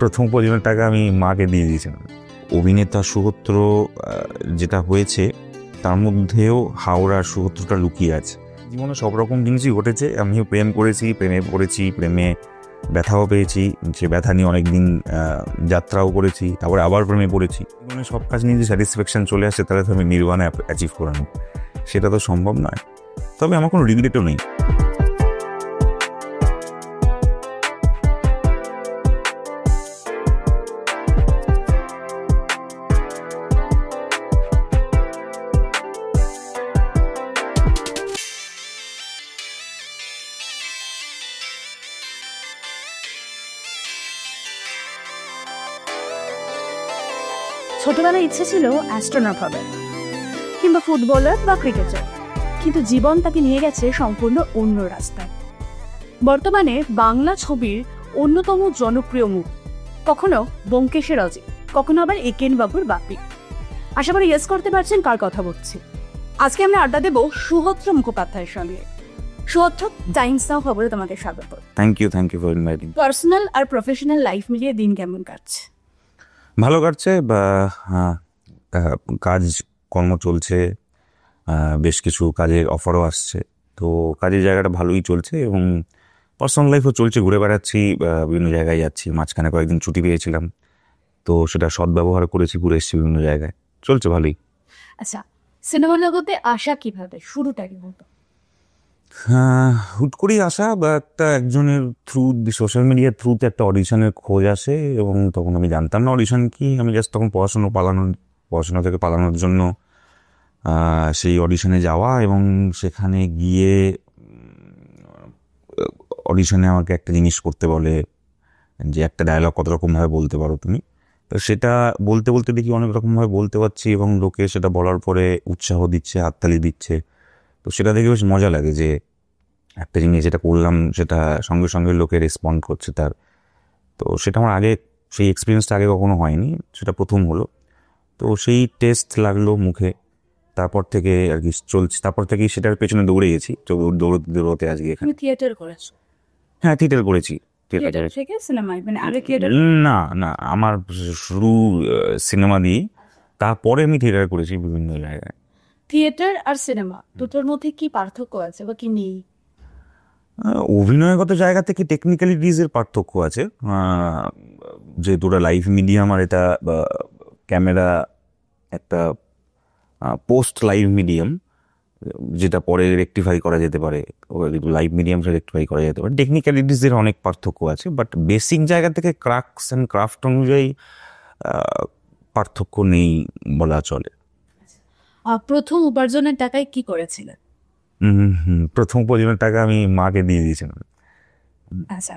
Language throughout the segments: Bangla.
প্রথম প্রয়োজনের টাকা আমি মাকে দিয়ে দিয়েছিলাম। অভিনেতা সুহূত্র যেটা হয়েছে তার মধ্যেও হাওড়ার সুহূত্রটা লুকিয়ে আছে। জীবনে সব রকম জিনিসই ঘটেছে। আমিও প্রেম করেছি, প্রেমে পড়েছি, প্রেমে ব্যথাও পেয়েছি, সে ব্যথা নিয়ে অনেকদিন যাত্রাও করেছি, তারপরে আবার প্রেমে পড়েছি। জীবনে সব কাজ নিয়ে যে স্যাটিসফ্যাকশন চলে আসে তাহলে তো আমি নির্বাণে অ্যাচিভ করানো, সেটা তো সম্ভব নয়। তবে আমার কোনো রিগ্রেটও নেই। ছোটবেলায় ইচ্ছে ছিল অ্যাস্ট্রোনট হবে কিংবা ফুটবলার বা ক্রিকেটার, কিন্তু জীবন তাকে নিয়ে গেছে সম্পূর্ণ অন্য রাস্তায়। বর্তমানে বাংলা ছবির অন্যতম জনপ্রিয় মুখ, কখনো ব্যোমকেশের অজিত, কখনো আবার একেন বাবুর বাপি। আশা করি ইয়েস করতে পারছেন কার কথা বলছি। আজকে আমরা আড্ডা দেব সুহূত্র মুখোপাধ্যায়ের সঙ্গে। সুহূত্র, টাইমস নাও খবরে তোমাকে স্বাগত। Thank you for inviting. Personal আর প্রফেশনাল লাইফ মিলিয়ে দিন কেমন কাটছে? ভালো কাটছে, বা কাজ কর্ম চলছে, বেশ কিছু কাজের অফারও আসছে, তো কাজের জায়গাটা ভালোই চলছে এবং পার্সোনাল লাইফও চলছে। ঘুরে বেড়াচ্ছি, বিভিন্ন জায়গায় যাচ্ছি। মাঝখানে কয়েকদিন ছুটি পেয়েছিলাম, তো সেটা সদ্ব্যবহার করেছি, ঘুরে এসেছি বিভিন্ন জায়গায়। চলছে ভালোই। আচ্ছা, সিনেমা জগতে আসা কিভাবে, শুরুটা কি হতো? হুট করেই আসা, বা একজনের থ্রু, সোশ্যাল মিডিয়ার থ্রুতে একটা অডিশনের খোঁজ আসে এবং তখন আমি জানতাম না অডিশন কি। আমি জাস্ট তখন পড়াশোনা থেকে পালানোর জন্য সেই অডিশনে যাওয়া, এবং সেখানে গিয়ে অডিশনে আমাকে একটা জিনিস করতে বলে যে একটা ডায়লগ কত রকমভাবে বলতে পারো তুমি। তো সেটা বলতে বলতে দেখি অনেক রকমভাবে বলতে পারছি এবং লোকে সেটা বলার পরে উৎসাহ দিচ্ছে, হাততালি দিচ্ছে। তো সেটা দেখে বেশ মজা লাগে যে একটা জিনিস যেটা করলাম সেটা সঙ্গে সঙ্গে লোকে রেসপন্ড করছে তার। তো সেটা আমার আগে, সেই এক্সপিরিয়েন্সটা আগে কখনো হয়নি, সেটা প্রথম হলো। তো সেই টেস্ট লাগলো মুখে, তারপর থেকে আর কি চলছে। তারপর থেকেই সেটার পেছনে দৌড়ে গেছি, দৌড়তে আজকে এখানে। থিয়েটার করেছো? হ্যাঁ, থিয়েটার করেছি। না, আমার শুরু সিনেমা দিয়ে, তারপরে আমি থিয়েটার করেছি বিভিন্ন জায়গায়। থিয়েটার আর সিনেমা দুটোর মধ্যে কি পার্থক্য আছে বা কি নেই? অভিনয়গত জায়গা থেকে টেকনিক্যালিটিসের পার্থক্য আছে, যেহেতু ওটা লাইভ মিডিয়াম আর এটা ক্যামেরা একটা পোস্ট লাইভ মিডিয়াম, যেটা পরে রেকটিফাই করা যেতে পারে, লাইভ মিডিয়ামটা রেকটিফাই করা যেতে পারে। টেকনিক্যালিটিসের অনেক পার্থক্য আছে, বাট বেসিক জায়গা থেকে ক্রাফটস অ্যান্ড ক্রাফট অনুযায়ী পার্থক্য নেই বলা চলে। প্রথম উপার্জনের টাকায় কি করেছিলেন? প্রথম উপার্জনের টাকা আমি মাকে দিয়ে দিয়েছিলাম। আচ্ছা,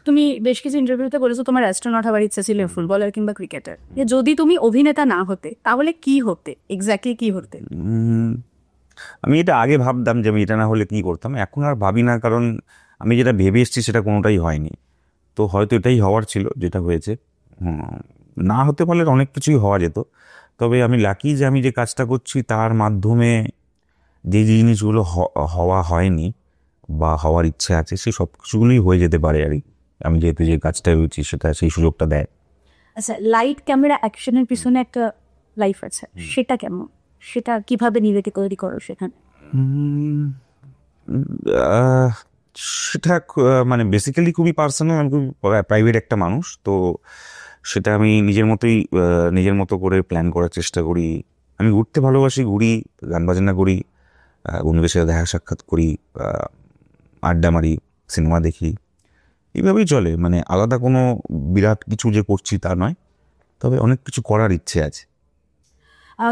তুমি বেশ কিছু ইন্টারভিউতে বলেছো তোমার অ্যাস্ট্রোনট হওয়ার ইচ্ছা ছিল, ফুটবলার কিংবা ক্রিকেটার। যদি তুমি অভিনেতা না হতে তাহলে কি হতে, এক্স্যাক্টলি কি হতে? আমি এটা আগে ভাবতাম যে আমি এটা না হলে কি করতাম। এখন আর ভাবি না, কারণ আমি যেটা ভেবে এসেছি সেটা কোনোটাই হয়নি। তো হয়তো এটাই হওয়ার ছিল যেটা হয়েছে। না হতে পারলে অনেক কিছুই হওয়া যেত। তবে আমি লাকি যে আমি যে কাজটা করছি তার মাধ্যমে যে জিনিসগুলো হওয়া হয়নি বা হওয়ার ইচ্ছে আছে, সেই সব কিছুগুলোই হয়ে যেতে পারে আর কি। আমি যেহেতু যে কাজটা রয়েছি সেটা সেই সুযোগটা দেয়। আচ্ছা, লাইট ক্যামেরা অ্যাকশনের পিছনে একটা লাইফ আছে, সেটা কেমন? সেটা কিভাবে নিজেকে তৈরি করো সেখানে? সেটা মানে বেসিক্যালি খুবই পার্সোনাল। আমি খুবই প্রাইভেট একটা মানুষ, তো সেটা আমি নিজের মতো করে প্ল্যান করার চেষ্টা করি। আমি ঘুরতে ভালোবাসি, ঘুরি, গান বাজনা করি, বন্ধুদের সাথে দেখা সাক্ষাৎ করি, আড্ডা মারি, সিনেমা দেখি, এইভাবেই চলে। মানে আলাদা কোনো বিরাট কিছু যে করছি তা নয়, তবে অনেক কিছু করার ইচ্ছে আছে।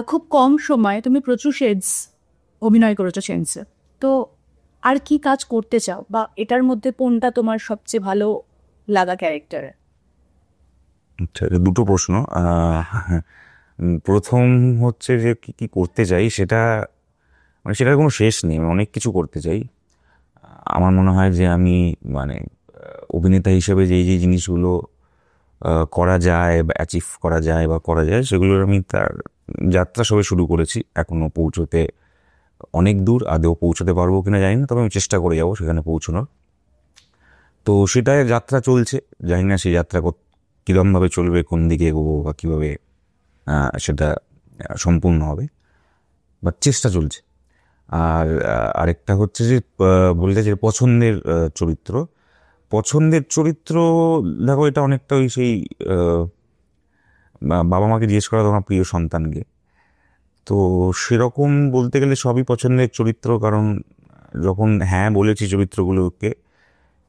খুব কম সময়ে তুমি প্রচুর শেডস অভিনয় করেছো সেন্সে, তো আর কি কাজ করতে চাও, বা এটার মধ্যে কোনটা তোমার সবচেয়ে ভালো লাগা ক্যারেক্টার? আচ্ছা, দুটো প্রশ্ন। প্রথম হচ্ছে যে কি করতে চাই, সেটা মানে সেটার কোনো শেষ নেই। আমি অনেক কিছু করতে চাই। আমার মনে হয় যে আমি মানে অভিনেতা হিসেবে যেই জিনিসগুলো করা যায় বা অ্যাচিভ করা যায় বা করা যায়, সেগুলোর আমি তার যাত্রা সবে শুরু করেছি। এখনও পৌঁছতে অনেক দূর, আদৌ পৌঁছতে পারবো কিনা জানি না, তবে আমি চেষ্টা করে যাবো সেখানে পৌঁছানোর। তো সেটাই যাত্রা চলছে, জানি না সেই যাত্রা কীরকমভাবে চলবে, কোন দিকে এগোবো বা কীভাবে সেটা সম্পূর্ণ হবে, বা চেষ্টা চলছে। আর আরেকটা হচ্ছে যে বলতে যে পছন্দের চরিত্র দেখো, এটা অনেকটা ওই সেই বাবা মাকে জিজ্ঞেস করা তোমার প্রিয় সন্তানকে। তো সেরকম বলতে গেলে সবই পছন্দের চরিত্র, কারণ যখন হ্যাঁ বলেছি চরিত্রগুলোকে,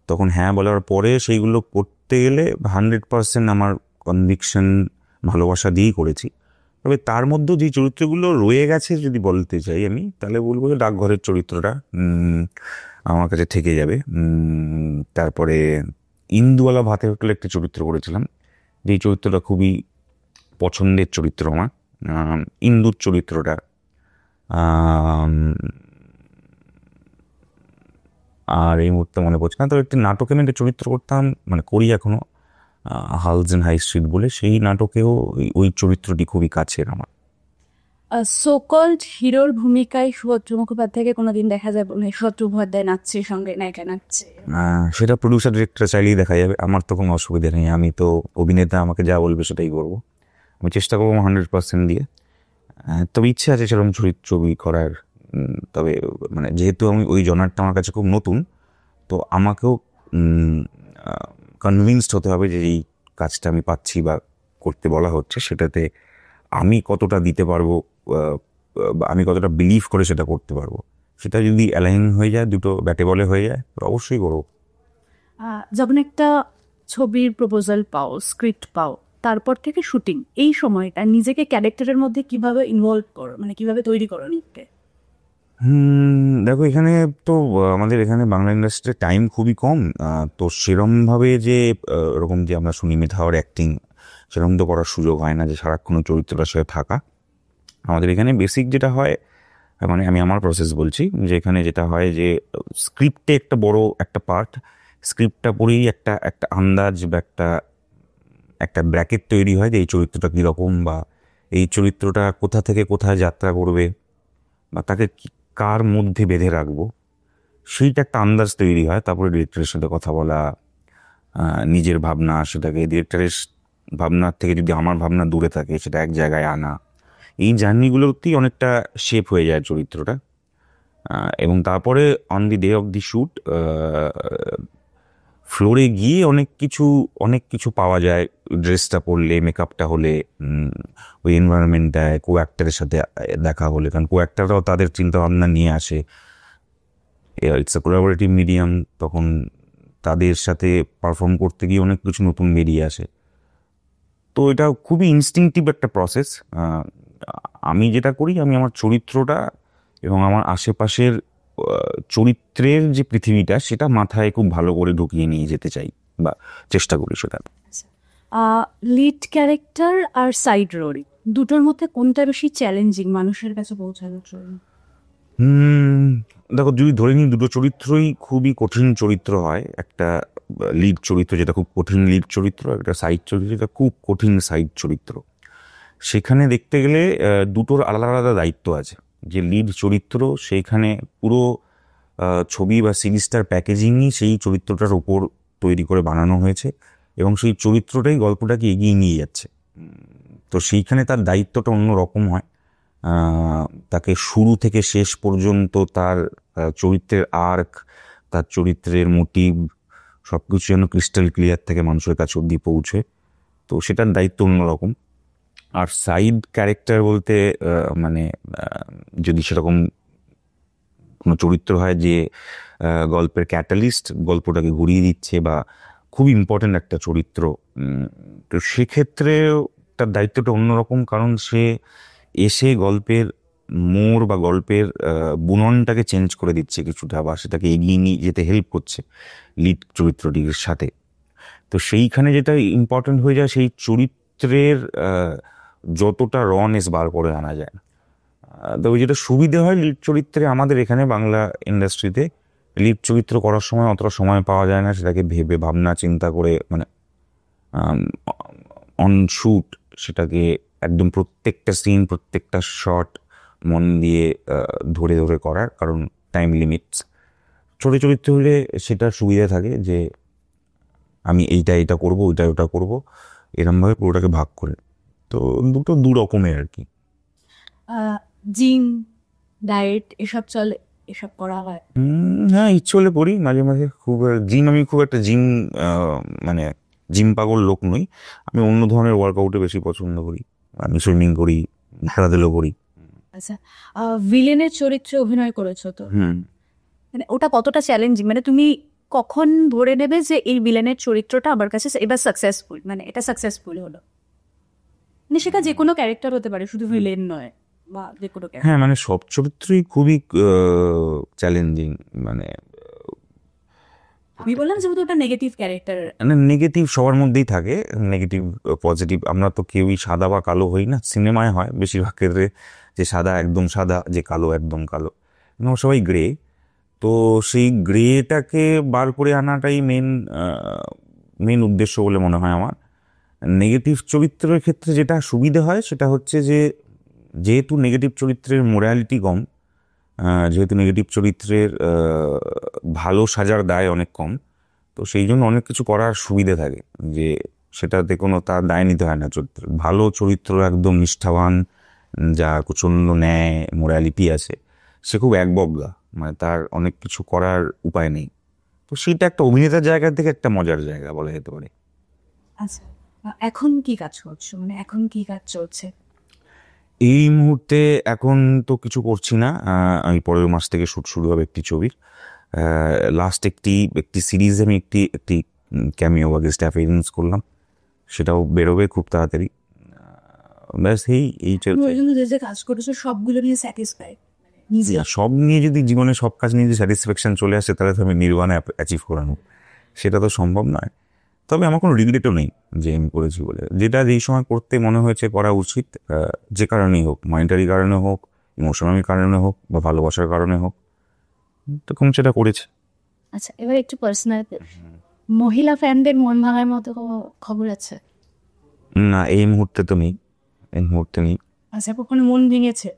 তখন হ্যাঁ বলার পরে সেইগুলো করতে গেলে 100% আমার কনভিকশন, ভালোবাসা দিয়েই করেছি। তবে তার মধ্যে যে চরিত্রগুলো রয়ে গেছে যদি বলতে চাই আমি, তাহলে বলবো যে ডাকঘরের চরিত্রটা আমার কাছে থেকে যাবে। তারপরে ইন্দুওয়ালা ভাতের হোটেলে একটা চরিত্র করেছিলাম, যেই চরিত্রটা খুবই পছন্দের চরিত্র আমার, ইন্দুর চরিত্রটা। আর এই মুহূর্তে মনে পড়ছে না। তো একটি নাটকে আমি একটা চরিত্র করতাম, মানে করি এখনো, হালস এন্ড হাই স্ট্রিট বলে, সেই নাটকেও ওই চরিত্রটি খুবই কাছের আমার। সোকল্ড হিরোর ভূমিকায় সুভদ্র মুখোপাধ্যায়কে কোনোদিন দেখা যায় বলে? সুভদ্র মুখোপাধ্যায় নাচছে, সঙ্গে নায়িকা নাচছে, সেটা প্রডিউসার ডিরেক্টর চাইলেই দেখা যাবে, আমার তো কোনো অসুবিধা নেই। আমি তো অভিনেতা, আমাকে যা বলবে সেটাই করবো। আমি চেষ্টা করবো 100% দিয়ে। তবে ইচ্ছে আছে সেরকম ছবি করার। তবে মানে যেহেতু আমি ওই জনারটা আমার কাছে খুব নতুন, তো আমাকেও কনভিন্সড হতে হবে যে এই কাজটা আমি পাচ্ছি বা করতে বলা হচ্ছে, সেটাতে আমি কতটা দিতে পারবো, আমি কতটা বিলিভ করে সেটা করতে পারবো। সেটা যদি অ্যালাইন হয়ে যায়, দুটো ব্যাটে বলে হয়ে যায়, তো অবশ্যই করবো। যখন একটা ছবির প্রপোজাল পাও, স্ক্রিপ্ট পাও, তারপর থেকে শুটিং, এই সময়টা নিজেকে ক্যারেক্টারের মধ্যে কিভাবে ইনভলভ করো, মানে কিভাবে তৈরি করো নিজেকে? দেখো, এখানে তো আমাদের এখানে বাংলা ইন্ডাস্ট্রিতে টাইম খুবই কম। তো সেরমভাবে যে ওরকম যে আমরা শুনি মেধার অ্যাক্টিং, সেরকম তো করার সুযোগ হয় না যে সারাক্ষণ চরিত্রটার সাথে থাকা। আমাদের এখানে বেসিক যেটা হয়, মানে আমি আমার প্রসেস বলছি, যে এখানে যেটা হয় যে স্ক্রিপ্টে একটা বড় একটা পার্ট, স্ক্রিপ্টটা পড়েই একটা আন্দাজ বা একটা ব্র্যাকেট তৈরি হয় যে এই চরিত্রটা কীরকম, বা এই চরিত্রটা কোথা থেকে কোথায় যাত্রা করবে, বা তাকে কার মধ্যে বেঁধে রাখবো, সেইটা একটা আন্দাজ তৈরি হয়। তারপরে ডিরেক্টরের সাথে কথা বলা, নিজের ভাবনা, সেটাকে ডিরেক্টরের ভাবনার থেকে যদি আমার ভাবনা দূরে থাকে সেটা এক জায়গায় আনা, এই জার্নিগুলোতেই অনেকটা শেপ হয়ে যায় চরিত্রটা। এবং তারপরে on the day of the shoot ফ্লোরে গিয়ে অনেক কিছু পাওয়া যায়। ড্রেসটা পরলে, মেকআপটা হলে, ওই এনভায়রনমেন্টটায় কো অ্যাক্টারের সাথে দেখা হলে, কারণ কো অ্যাক্টাররাও তাদের চিন্তাভাবনা নিয়ে আসে। ইটস এ কোলাবোরেটিভ মিডিয়াম, তখন তাদের সাথে পারফর্ম করতে গিয়ে অনেক কিছু নতুন বেরিয়ে আসে। তো এটা খুবই ইনস্টিংক্টিভ একটা প্রসেস। আমি যেটা করি, আমি আমার চরিত্রটা এবং আমার আশেপাশের চরিত্রের যে পৃথিবীটা, সেটা মাথায় খুব ভালো করে ঢুকিয়ে নিয়ে যেতে চাই বা চেষ্টা করি সেটা। লিড ক্যারেক্টার আর সাইড রোল, দুটোর মধ্যে কোনটা বেশি চ্যালেঞ্জিং মানুষের কাছে পৌঁছানোর জন্য? দেখো, যদি ধরে নিই দুটো চরিত্রই খুবই কঠিন চরিত্র হয়, একটা লিড চরিত্র যেটা খুব কঠিন লিড চরিত্র, একটা সাইড চরিত্র যেটা খুব কঠিন সাইড চরিত্র, সেখানে দেখতে গেলে দুটোর আলাদা আলাদা দায়িত্ব আছে। যে লিড চরিত্র, সেইখানে পুরো ছবি বা সিরিজটার প্যাকেজিংই সেই চরিত্রটার উপর তৈরি করে বানানো হয়েছে, এবং সেই চরিত্রটাই গল্পটাকে এগিয়ে নিয়ে যাচ্ছে। তো সেইখানে তার দায়িত্বটা অন্য রকম হয়। তাকে শুরু থেকে শেষ পর্যন্ত তার চরিত্রের আর্ক, তার চরিত্রের মোটিভ, সব কিছু যেন ক্রিস্টাল ক্লিয়ার থেকে মানুষের কাছে অব্দি পৌঁছে। তো সেটার দায়িত্ব অন্যরকম। আর সাইড ক্যারেক্টার বলতে মানে যদি সেরকম কোনো চরিত্র হয় যে গল্পের ক্যাটালিস্ট, গল্পটাকে ঘুরিয়ে দিচ্ছে, বা খুব ইম্পর্ট্যান্ট একটা চরিত্র, তো সেক্ষেত্রে তার দায়িত্বটা অন্যরকম, কারণ সে এসে গল্পের মোড় বা গল্পের বুননটাকে চেঞ্জ করে দিচ্ছে কিছুটা, বা সেটাকে এগিয়ে নিয়ে যেতে হেল্প করছে লিড চরিত্রটির সাথে। তো সেইখানে যেটা ইম্পর্ট্যান্ট হয়ে যায়, সেই চরিত্রের যতটা রনেস বার করে আনা যায়। তবে যেটা সুবিধে হয় লিড চরিত্রে, আমাদের এখানে বাংলা ইন্ডাস্ট্রিতে লিড চরিত্র করার সময় অতটা সময় পাওয়া যায় না সেটাকে ভেবে ভাবনা চিন্তা করে, মানে অন শুট সেটাকে একদম প্রত্যেকটা সিন, প্রত্যেকটা শট মন দিয়ে ধরে ধরে করার, কারণ টাইম লিমিটস। ছোটো চরিত্র হলে সেটা সুবিধা থাকে যে আমি এইটা করবো, ওটা করবো, এরমভাবে পুরোটাকে ভাগ করে। তো দুটো দু রকমের আর কি। জিম, ডায়েট এসব চলে, এসব করা হয়? হ্যাঁ, ইচ্ছে হলে করি মাঝে মাঝে। আমি খুব একটা জিম মানে জিম পাগল লোক নই। আমি অন্য ধরনের ওয়ার্কআউটে বেশি পছন্দ করি। আমি সুইমিং করি, খেলাধুলো করি। আচ্ছা, ভিলেনের চরিত্রে অভিনয় করেছো তো, মানে ওটা কতটা চ্যালেঞ্জিং? মানে তুমি কখন ধরে নেবে যে এই ভিলেনের চরিত্রটা আমার কাছে এবার সাকসেসফুল, মানে এটা সাকসেসফুল হলো? মানে সেটা যে কোনো ক্যারেক্টার হতে পারে, শুধু ভিলেন নয়, বা যে কোনো character। হ্যাঁ, মানে সব চরিত্রই খুবই চ্যালেঞ্জিং। মানে আমি বললাম যেহেতু ওটা নেগেটিভ ক্যারেক্টার। মানে নেগেটিভ সবার মধ্যেই থাকে, নেগেটিভ পজিটিভ। আমরা তো কেউই সাদা বা কালো হই না। সিনেমায় হয় বেশিরভাগ ক্ষেত্রে যে সাদা একদম সাদা, যে কালো একদম কালো, আমরা সবাই গ্রে। তো সেই গ্রেটাকে বার করে আনাটাই মেন উদ্দেশ্য বলে মনে হয় আমার। নেগেটিভ চরিত্রের ক্ষেত্রে যেটা সুবিধে হয় সেটা হচ্ছে যে, যেহেতু নেগেটিভ চরিত্রের মোরালিটি কম, যেহেতু নেগেটিভ চরিত্রের ভালো সাজার দায় অনেক কম, তো সেই জন্য অনেক কিছু করার সুবিধে থাকে, যে সেটাতে কোনো তার দায় নিতে হয় না চরিত্র। ভালো চরিত্র একদম নিষ্ঠাবান, যা প্রচণ্ড ন্যায় মোরালিটি আছে, সে খুব একবগা, মানে তার অনেক কিছু করার উপায় নেই। তো সেটা একটা অভিনেতার জায়গা থেকে একটা মজার জায়গা বলা যেতে পারে। আচ্ছা, এখন কি কাজ করছো, মানে এখন কি কাজ চলছে? এই মুহূর্তে এখন তো কিছু করছি না। আমি পরের মাস থেকে শুট শুরু হবে একটি ছবির। লাস্ট একটি সিরিজে আমি একটি ক্যামিও বা গেস্ট অ্যাপিয়ারেন্স করলাম, সেটাও বেরোবে খুব তাড়াতাড়ি। ব্যাস এই চলছে। পর্যন্ত যে যে কাজ করেছো সবগুলো নিয়ে স্যাটিসফাইড নিজে? সব নিয়ে যদি জীবনে সব কাজ নিয়ে যদি স্যাটিসফ্যাকশন চলে আসে, তাহলে তো আমি নির্বাণে অ্যাচিভ করানো, সেটা তো সম্ভব নয়। তবে আমার কোনো রিগ্রেটও নেই যে আমি করেছি বলে। যেটা যেই সময় করতে মনে হয়েছে করা উচিত, যে কারণেই হোক, মনিটারি কারণে হোক, ইমোশনাল কারণে হোক, বা ভালোবাসার কারণে হোক, তখন সেটা করেছে। আচ্ছা, এবার একটু পার্সোনাল। মহিলা ফ্যানদের মন ভাঙার মতো কোনো খবর আছে? না, এই মুহূর্তে তো নেই, এই মুহূর্তে নেই। আচ্ছা, কখনো মন ভেঙেছে,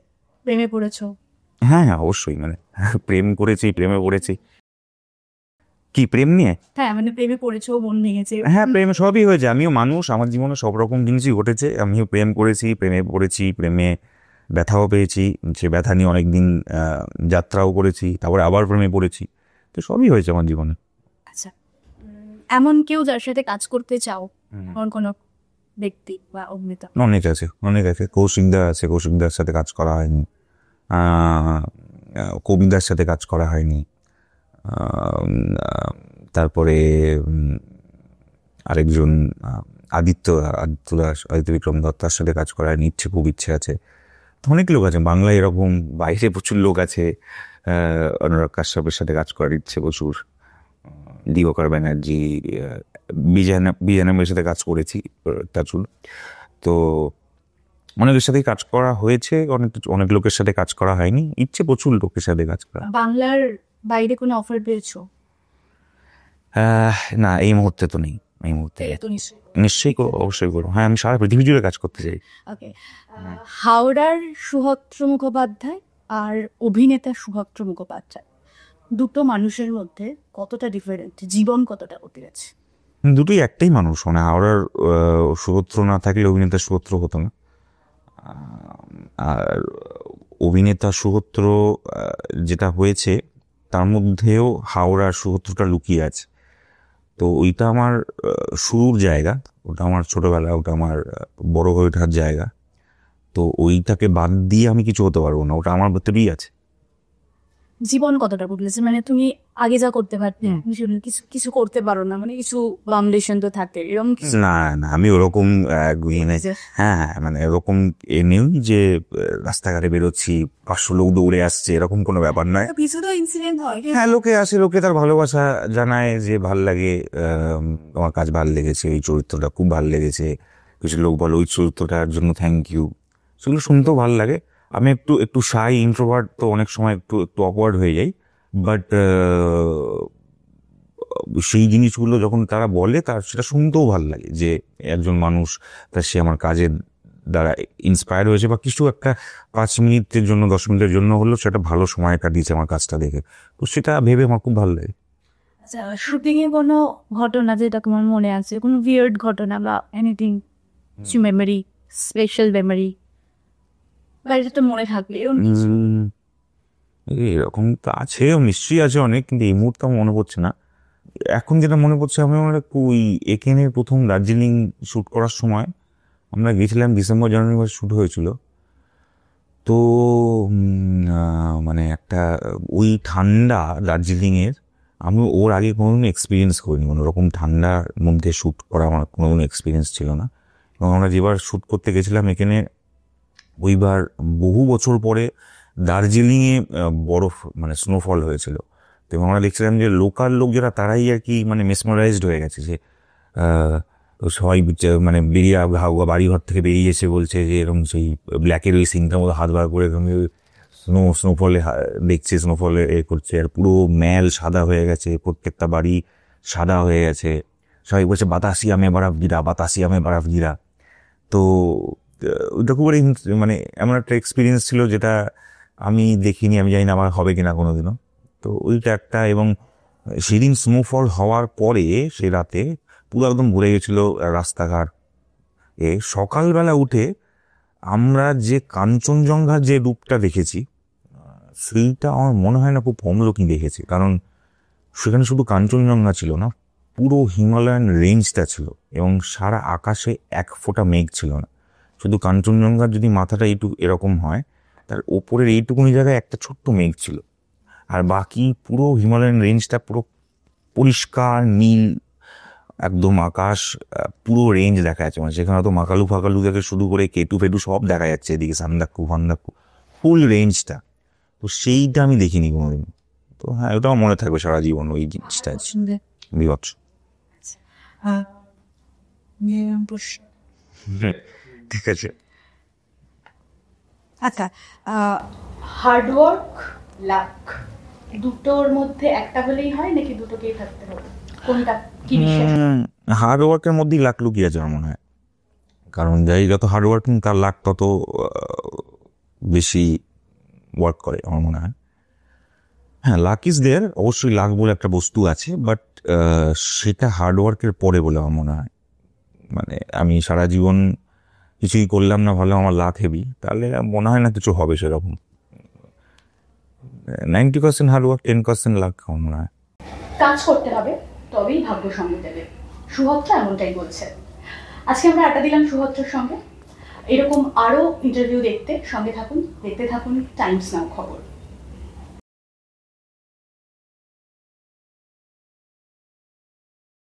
প্রেমে পড়েছো? হ্যাঁ হ্যাঁ, অবশ্যই। মানে প্রেমে পড়েছি। কি প্রেম নিয়ে? হ্যাঁ, মানে প্রেমে পড়েছো, মন ভেঙেছে? হ্যাঁ, প্রেমে সবই হয়েছে। আমিও মানুষ, আমার জীবনে সব রকম জিনিসই ঘটেছে। আমিও প্রেম করেছি, প্রেমে পড়েছি, প্রেমে ব্যথাও পেয়েছি, সে ব্যথা নিয়ে অনেকদিন যাত্রাও করেছি, তারপরে আবার প্রেমে পড়েছি। তো সবই হয়েছে আমার জীবনে। আচ্ছা, এমন কেউ যার সাথে কাজ করতে চাও, এমন কোনো ব্যক্তি বা অভিনেতা? অনেক আছে। কৌশিকদার সাথে কাজ করা হয়নি, কবিদার সাথে কাজ করা হয়নি, তারপরে আরেকজন আদিত্য বিক্রম দত্তার সাথে কাজ করার খুব ইচ্ছে আছে। তো অনেক লোক আছে বাংলায় এরকম, বাইরে প্রচুর লোক আছে। অনুরাগ কাশ্যপের সাথে কাজ করার ইচ্ছে প্রচুর, দিবাকর ব্যানার্জি, বিজয়ানামের সাথে কাজ করেছি টাচুল। তো অনেকের সাথেই কাজ করা হয়েছে, অনেক লোকের সাথে কাজ করা হয়নি। ইচ্ছে প্রচুর লোকের সাথে কাজ করা। বাংলার বাইরে কোনো অফার পেয়েছো? না, এই মুহূর্তে তো নেই। এই মুহূর্তে তো নিশ্চয়ই অবশ্যই করবো। হ্যাঁ, আমি সারা পৃথিবী জুড়ে কাজ করতে চাই। ওকে, হাওড়ার সুহস্র মুখোপাধ্যায় আর অভিনেতা সুহস্র মুখোপাধ্যায়, দুটো মানুষের মধ্যে কতটা ডিফারেন্ট, জীবন কতটা অতিরেছে? দুটোই একটাই মানুষ। মানে হাওড়ার সুহস্র না থাকলে অভিনেতা সুহস্র হতো না। আর অভিনেতা সুহস্র যেটা হয়েছে, তার মধ্যেও হাওড়ার সুহস্রটা লুকিয়ে আছে। তো ওইটা আমার শুরুর জায়গা, ওটা আমার ছোটবেলা, ওটা আমার বড় হয়ে ওঠার জায়গা। তো ওইটাকে বাদ দিয়ে আমি কিছু হতে পারবো না, ওটা আমার ভেতরেই আছে। জীবন কতটা বদলেছে, মানে তুমি আগে যা করতে পারতে কিছু কিছু করতে পারো না, মানে কিছু বাউন্ডেশন তো থাকে, এরকম কিছু? না, আমি ওরকম হ্যাঁ, মানে এরকম নেই যে রাস্তাঘাটে বেরোচ্ছি 500 লোক দৌড়ে আসছে, এরকম কোনো ব্যাপার নয়। কিছু তো ইনসিডেন্ট হয়। হ্যাঁ, লোকে আসে, লোকে তার ভালোবাসা জানায় যে ভাল লাগে, তোমার কাজ ভাল লেগেছে, এই চরিত্রটা খুব ভাল লেগেছে। কিছু লোক বলে ওই চরিত্রটার জন্য থ্যাংক ইউ, সেগুলো শুনতেও ভাল লাগে। আমি একটু শাই ইন্ট্রোভার্ট, তো অনেক সময় একটু অকওয়ার্ড হয়ে যাই। বাট সেই জিনিসগুলো যখন তারা বলে, তার সেটা শুনতেও ভাল লাগে যে একজন মানুষ সে আমার কাজের দ্বারা ইন্সপায়ার হয়েছে, বা কিছু একটা 5 মিনিটের জন্য 10 মিনিটের জন্য হলো সেটা ভালো সময় কাটিয়েছে আমার কাজটা দেখে। তো সেটা ভেবে আমার খুব ভালো লাগে। আচ্ছা, শুটিং এ কোনো ঘটনা যেটা তোমার মনে আছে, কোনো উইয়ার্ড ঘটনা বা এনিথিং, মেমোরি, স্পেশাল মেমোরি, বা এটা তো মনে থাকবে এরকম কিছু? এরকম তো আছে, নিশ্চয়ই আছে অনেক, কিন্তু এই মুহূর্তে আমার মনে পড়ছে না। এখন যেটা মনে পড়ছে, আমি আমার ওই এখানে প্রথম দার্জিলিং শ্যুট করার সময় আমরা গেছিলাম, ডিসেম্বর জানুয়ারি মাসে শ্যুট হয়েছিল। তো মানে একটা ওই ঠান্ডা দার্জিলিংয়ের, আমি ওর আগে কোনোদিন এক্সপিরিয়েন্স করিনি। কোনো রকম ঠান্ডার মধ্যে শ্যুট করা আমার কোনোদিন এক্সপিরিয়েন্স ছিল না। এবং আমরা যেবার শ্যুট করতে গেছিলাম এখানে, ওইবার বহু বছর পরে দার্জিলিংয়ে বরফ মানে স্নোফল হয়েছিল। তো এবং আমরা দেখছিলাম যে লোকাল লোক যারা, তারাই আর কি মানে মেসমারাইজড হয়ে গেছে যে তো সবাই মানে বেরিয়ে বাড়ি ঘর থেকে বেরিয়ে এসে বলছে যে এরকম সেই ব্ল্যাকের ওই সিনটার মতো হাত বার করে স্নোফলে দেখছে, স্নোফলে এ করছে, আর পুরো ম্যাল সাদা হয়ে গেছে, প্রত্যেকটা বাড়ি সাদা হয়ে গেছে। সবাই বলছে বাতাসিয়া মে বরফ গিরা, বাতাসিয়া মে বরফ গিরা। তো ওইটা খুব মানে এমন একটা এক্সপিরিয়েন্স ছিল যেটা আমি দেখিনি, আমি জানি না আমার হবে কিনা কোনোদিনও। তো ওইটা একটা। এবং সেদিন স্নোফল হওয়ার পরে সে রাতে পুরো একদম ভরে গেছিল রাস্তাঘাট। সকালবেলা উঠে আমরা যে কাঞ্চনজঙ্ঘার যে রূপটা দেখেছি, সেইটা আমার মনে হয় না খুব কম লোকই দেখেছি। কারণ সেখানে শুধু কাঞ্চনজঙ্ঘা ছিল না, পুরো হিমালয়ান রেঞ্জটা ছিল, এবং সারা আকাশে এক ফোঁটা মেঘ ছিল না। শুধু কাঞ্চনজঙ্ঘার যদি মাথাটা এরকম হয়, তার ওপরের এইটুকুনি জায়গায় একটা ছোট্ট মেঘ ছিল, আর বাকি পুরো হিমালয়ান রেঞ্জটা পুরো পরিষ্কার নীল একদম আকাশ, পুরো রেঞ্জ দেখা যাচ্ছে। মানে সেখানে তো মাকালু ফাকালু থেকে শুরু করে কেটু ফেটু সব দেখা যাচ্ছে, এদিকে সান্দাকু ফান্দাকু, ফুল রেঞ্জটা। তো সেইটা আমি দেখিনি কোনোদিন। তো হ্যাঁ, ওটাও মনে থাকবে সারা জীবন, ওই জিনিসটা বিভৎস। ঠিক আছে। আচ্ছা, হার্ডওয়ার্ক, লাক, দুটোর মধ্যে একটা হলেই হয় নাকি দুটোকেই থাকতে হবে? কোনটা কি বিষয়? হার্ড ওয়ার্কের মধ্যেই লাক লুকিয়ে আছে আমার মনে হয়। কারণ যাই যত হার্ড ওয়ার্কিং, তার লাক তত বেশি ওয়ার্ক করে আমার মনে হয়। হ্যাঁ, লাক ইজ দেয়ার, অবশ্যই লাক বলে একটা বস্তু আছে, বাট সেটা হার্ড ওয়ার্কের পরে বলে আমার মনে হয়। মানে আমি সারা জীবন কিছুই করলাম না, ভালো আমার লাক হেভি, তাহলে মনে হয় না কিছু হবে সেরকম। 90% হার্ড ওয়ার্ক, 10% লাক আমার মনে হয়। কাজ করতে হবে, তবেই ভাগ্য সঙ্গে দেবে, সুহত্রা এমনটাই বলছে। আজকে আমরা আড্ডা দিলাম সুহত্রার সঙ্গে। এরকম আরও ইন্টারভিউ দেখতে সঙ্গে থাকুন, দেখতে থাকুন টাইমস নাও খবর।